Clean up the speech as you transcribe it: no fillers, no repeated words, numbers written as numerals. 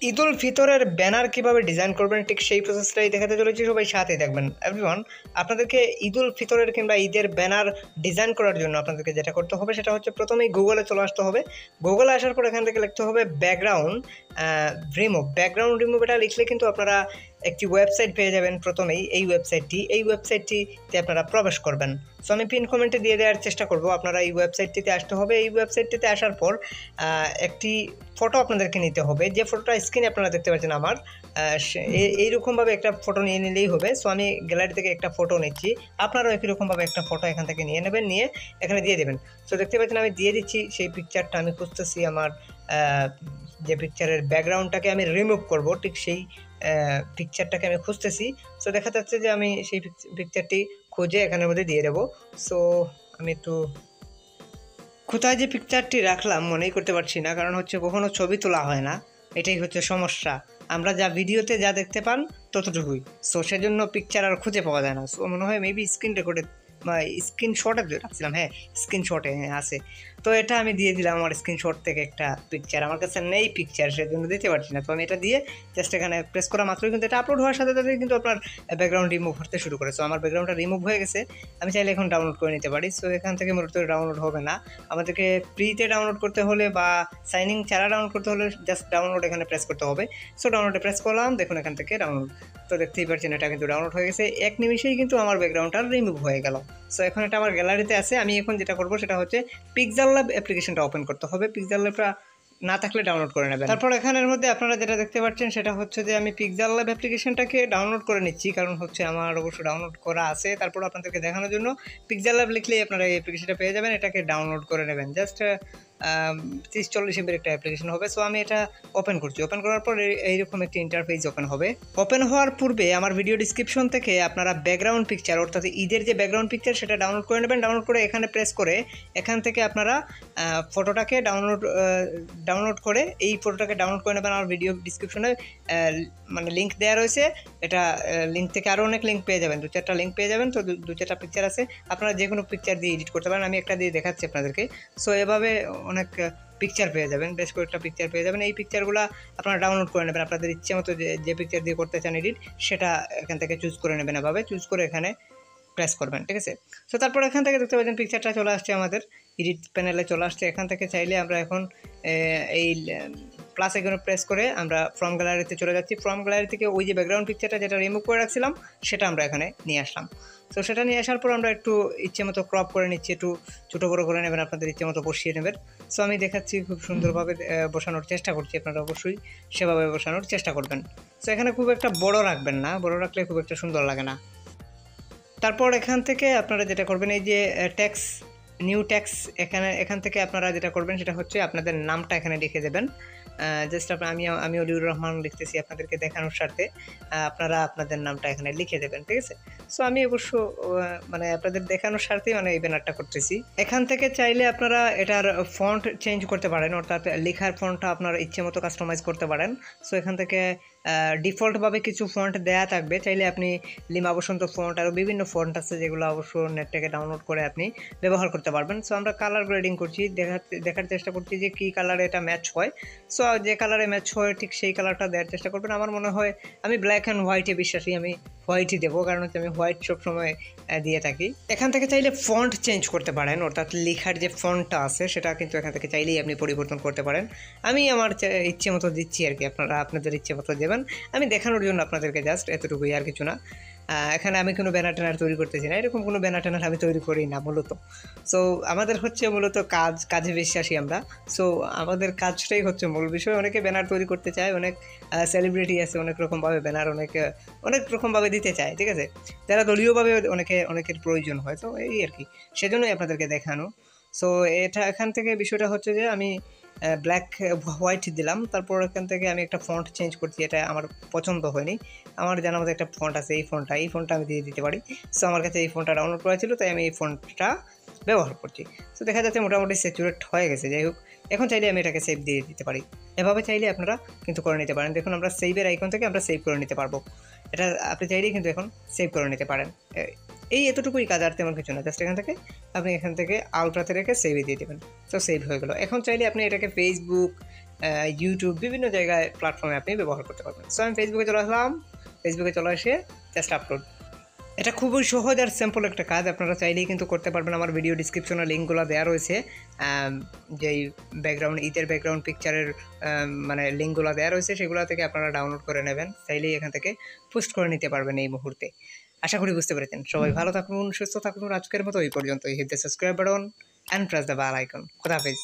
ঈদ উল ফিতরের ব্যানার কীভাবে ডিজাইন করবেন ঠিক সেই প্রসেসটাই দেখাতে চলেছি, সবাই সাথে থাকবেন। এভরিওয়ান, আপনাদেরকে ঈদ উল ফিতরের কিংবা ঈদের ব্যানার ডিজাইন করার জন্য আপনাদেরকে যেটা করতে হবে সেটা হচ্ছে প্রথমেই গুগলে চলে আসতে হবে। গুগলে আসার পর এখান থেকে লিখতে হবে ব্যাকগ্রাউন্ড রিমুভ। এটা লিখলে কিন্তু আপনারা একটি ওয়েবসাইট পেয়ে যাবেন। প্রথমেই এই ওয়েবসাইটটিতে আপনারা প্রবেশ করবেন। সো আমি পিন কমেন্টে দিয়ে দেওয়ার চেষ্টা করব। আপনারা এই ওয়েবসাইটটিতে আসতে হবে। এই ওয়েবসাইটটিতে আসার পর একটি ফটো আপনাদেরকে নিতে হবে। যে ফটোটা স্ক্রিনে আপনারা দেখতে পাচ্ছেন আমার, এইরকমভাবে একটা ফটো নিয়ে নিলেই হবে। সো আমি গ্যালারি থেকে একটা ফটো নিচ্ছি, আপনারাও একই রকমভাবে একটা ফটো এখান থেকে নিয়ে নেবেন, নিয়ে এখানে দিয়ে দেবেন। সো দেখতে পাচ্ছেন আমি দিয়ে দিচ্ছি সেই পিকচারটা। আমি খুঁজতেছি আমার যে পিকচারের ব্যাকগ্রাউন্ডটাকে আমি রিমুভ করব, ঠিক সেই পিকচারটাকে আমি খুঁজতেছি। সো দেখা যাচ্ছে যে আমি সেই পিকচারটি খুঁজে এখানের মধ্যে দিয়ে দেবো। সো আমি একটু কোথায় যে পিকচারটি রাখলাম মনেই করতে পারছি না, কারণ হচ্ছে কখনো ছবি তোলা হয় না, এটাই হচ্ছে সমস্যা। আমরা যা ভিডিওতে যা দেখতে পান ততটুকুই। সো সেজন্য পিকচার আর খুঁজে পাওয়া যায় না। সো মনে হয় মেবি স্ক্রিন রেকর্ডে বা স্ক্রিনশটে রাখছিলাম, হ্যাঁ স্ক্রিনশটে আছে। তো এটা আমি দিয়ে দিলাম আমার স্ক্রিনশট থেকে একটা পিকচার। আমার কাছে নেই পিকচার, সেজন্য দিতে পারছি না। তো আমি এটা দিয়ে জাস্ট এখানে প্রেস করা মাত্রই কিন্তু এটা আপলোড হওয়ার সাথে সাথে কিন্তু আপনার ব্যাকগ্রাউন্ড রিমুভ হতে শুরু করে। সো আমার ব্যাকগ্রাউন্ডটা রিমুভ হয়ে গেছে, আমি চাইলে এখন ডাউনলোড করে নিতে পারি। সো এখান থেকে মূলত ডাউনলোড হবে না, আমাদেরকে ফ্রিতে ডাউনলোড করতে হলে বা সাইনিং ছাড়া ডাউনলোড করতে হলে জাস্ট ডাউনলোড এখানে প্রেস করতে হবে। সো ডাউনলোডে প্রেস করলাম, দেখুন এখান থেকে ডাউনলোড। তো দেখতেই পাচ্ছেন এটা কিন্তু ডাউনলোড হয়ে গেছে। এক নিমিষেই কিন্তু আমার ব্যাকগ্রাউন্ডটা রিমুভ হয়ে গেল। সো এখন এটা আমার গ্যালারিতে আছে। আমি এখন যেটা করবো সেটা হচ্ছে পিক্সেল ল্যাব অ্যাপ্লিকেশনটা ওপেন করতে হবে। পিক্সেল ল্যাবটা না থাকলে ডাউনলোড করে নেবেন। তারপর এখানের মধ্যে আপনারা যেটা দেখতে পাচ্ছেন সেটা হচ্ছে যে আমি পিক্সেল ল্যাব অ্যাপ্লিকেশনটাকে ডাউনলোড করে নিচ্ছি, কারণ হচ্ছে আমার অবশ্য ডাউনলোড করা আছে। তারপর আপনাদেরকে দেখানোর জন্য পিক্সেল ল্যাব লিখলেই আপনারা এই অ্যাপ্লিকেশনটা পেয়ে যাবেন। এটাকে ডাউনলোড করে নেবেন। জাস্ট 30-40 MB একটা অ্যাপ্লিকেশন হবে। সো আমি এটা ওপেন করছি। ওপেন করার পর এইরকম একটি ইন্টারফেস ওপেন হবে। ওপেন হওয়ার পূর্বে আমার ভিডিও ডিসক্রিপশন থেকে আপনারা ব্যাকগ্রাউন্ড পিকচার, অর্থাৎ ঈদের যে ব্যাকগ্রাউন্ড পিকচার সেটা ডাউনলোড করে নেবেন। ডাউনলোড করে এখানে প্রেস করে এখান থেকে আপনারা ফটোটাকে ডাউনলোড করে এই ফটোটাকে ডাউনলোড করে নেবেন। আমার ভিডিও ডিসক্রিপশনে মানে লিঙ্ক দেওয়া রয়েছে। এটা লিঙ্ক থেকে আরও অনেক লিঙ্ক পেয়ে যাবেন, 2-4টা লিঙ্ক পেয়ে যাবেন। তো 2-4টা পিকচার আছে, আপনারা যে কোনো পিকচার দিয়ে এডিট করতে পারেন। আমি একটা দিয়ে দেখাচ্ছি আপনাদেরকে। সো এভাবে অনেক পিকচার পেয়ে যাবেন, বেশ কয়েকটা পিকচার পেয়ে যাবেন। এই পিকচারগুলো আপনারা ডাউনলোড করে নেবেন। আপনাদের ইচ্ছে মতো যে পিকচার দিয়ে করতে চান এডিট, সেটা এখান থেকে চুজ করে নেবেন। এভাবে চুজ করে এখানে প্রেস করবেন, ঠিক আছে। সো তারপর এখান থেকে দেখতে পাচ্ছেন পিকচারটা চলে আসছে, আমাদের এডিট প্যানেলে চলে আসছে। এখান থেকে চাইলে আমরা এখন এই প্লাস এখানে প্রেস করে আমরা ফ্রম গ্যালারিতে চলে যাচ্ছি। ফ্রম গ্যালারি থেকে ওই যে ব্যাকগ্রাউন্ড পিকচারটা যেটা রিমুভ করে রাখছিলাম সেটা আমরা এখানে নিয়ে আসলাম। তো সেটা নিয়ে আসার পর আমরা একটু ইচ্ছে মতো ক্রপ করে নিচ্ছি, একটু ছোটো বড়ো করে নেবেন, আপনাদের ইচ্ছে মতো বসিয়ে নেবেন। সো আমি দেখাচ্ছি, খুব সুন্দরভাবে বসানোর চেষ্টা করছি, আপনারা অবশ্যই সেভাবে বসানোর চেষ্টা করবেন। সো এখানে খুব একটা বড় রাখবেন না, বড় রাখলে খুব একটা সুন্দর লাগে না। তারপর এখান থেকে আপনারা যেটা করবেন, এই যে নিউ ট্যাক্স, এখান থেকে আপনারা যেটা করবেন সেটা হচ্ছে আপনাদের নামটা এখানে লিখে দেবেন। জাস্ট আমি অলিউর রহমান লিখতেছি আপনাদেরকে দেখানোর স্বার্থে। আপনারা আপনাদের নামটা এখানে লিখে দেবেন, ঠিক আছে। সো আমি অবশ্য মানে আপনাদের দেখানোর স্বার্থেই মানে এই ব্যানারটা করতেছি। এখান থেকে চাইলে আপনারা এটার ফন্ট চেঞ্জ করতে পারেন, অর্থাৎ লেখার ফন্টটা আপনার ইচ্ছে মতো কাস্টমাইজ করতে পারেন। সো এখান থেকে ডিফল্টভাবে কিছু ফন্ট দেয়া থাকবে, চাইলে আপনি লিমা বসন্ত ফন্ট, আরও বিভিন্ন ফন্ট আছে যেগুলো অবশ্য নেট থেকে ডাউনলোড করে আপনি ব্যবহার করতে পারবেন। সো আমরা কালার গ্রেডিং করছি, দেখার চেষ্টা করছি যে কী কালারে এটা ম্যাচ হয়। সো যে কালারে ম্যাচ হয় ঠিক সেই কালারটা দেওয়ার চেষ্টা করবেন। আমার মনে হয় আমি ব্ল্যাক অ্যান্ড হোয়াইটে বিশ্বাসী, আমি হোয়াইটই দেবো, কারণ হচ্ছে আমি হোয়াইট সবসময় দিয়ে থাকি। এখান থেকে চাইলে ফন্ট চেঞ্জ করতে পারেন, অর্থাৎ লেখার যে ফন্টটা আছে সেটা কিন্তু এখান থেকে চাইলেই আপনি পরিবর্তন করতে পারেন। আমি আমার ইচ্ছে মতো দিচ্ছি আর কি, আপনারা আপনাদের ইচ্ছে মতো দেবেন। আমি দেখানোর জন্য আপনাদেরকে জাস্ট এতটুকুই, আর কিছু না। এখানে আমি কোনো ব্যানার ট্যানার তৈরি করতেছি না, এরকম কোনো ব্যানার ট্যানার আমি তৈরি করি না মূলত। সো আমাদের হচ্ছে মূলত কাজে বিশ্বাসী আমরা। সো আমাদের কাজটাই হচ্ছে মূল বিষয়। অনেকে ব্যানার তৈরি করতে চায়, অনেক সেলিব্রিটি আছে অনেক রকমভাবে ব্যানার অনেক রকমভাবে দিতে চায়, ঠিক আছে, যারা দলীয়ভাবে অনেকের প্রয়োজন হয়। তো এই আর কি, সেজন্যই আপনাদেরকে দেখানো। সো এখান থেকে বিষয়টা হচ্ছে যে আমি ব্ল্যাক হোয়াইট দিলাম। তারপর এখান থেকে আমি একটা ফন্ট চেঞ্জ করছি, এটা আমার পছন্দ হয়নি। আমার জানার মধ্যে একটা ফন্ট আছে, এই ফন্টটা আমি দিয়ে দিতে পারি। সো আমার কাছে এই ফন্টটা ডাউনলোড করা ছিল, তাই আমি এই ফন্টটা ব্যবহার করছি। সো দেখা যাচ্ছে মোটামুটি স্যাচুরেট হয়ে গেছে। যাই হোক, এখন চাইলে আমি এটাকে সেভ দিয়ে দিতে পারি। এভাবে চাইলে আপনারা কিন্তু করে নিতে পারেন। দেখুন আমরা সেভের আইকন থেকে আমরা সেভ করে নিতে পারবো। এটা আপনি চাইলেই কিন্তু এখন সেভ করে নিতে পারেন। এই এতটুকুই কাজ, আর তেমন কিছু না। জাস্ট এখান থেকে আলট্রাতে রেখে সেভে দিয়ে দেবেন। তো সেভ হয়ে গেল। এখন চাইলে আপনি এটাকে ফেসবুক, ইউটিউব বিভিন্ন জায়গায় প্ল্যাটফর্মে আপনি ব্যবহার করতে পারবেন। সো আমি ফেসবুকে চলে আসলাম, ফেসবুকে চলে এসে জাস্ট আপলোড। এটা খুবই সহজ আর সিম্পল একটা কাজ, আপনারা চাইলেই কিন্তু করতে পারবেন। আমার ভিডিও ডিসক্রিপশনে লিঙ্কগুলো দেওয়া রয়েছে, যেই ব্যাকগ্রাউন্ড ঈদের ব্যাকগ্রাউন্ড পিকচারের মানে লিঙ্কগুলো দেওয়া রয়েছে, সেগুলো থেকে আপনারা ডাউনলোড করে নেবেন, চাইলেই এখান থেকে পোস্ট করে নিতে পারবেন এই মুহূর্তে। আশা করি বুঝতে পেরেছেন। সবাই ভালো থাকুন, সুস্থ থাকুন। আজকের মতো এই পর্যন্তই। Hit the subscribe button and press the bell icon. খোদা হাফেজ।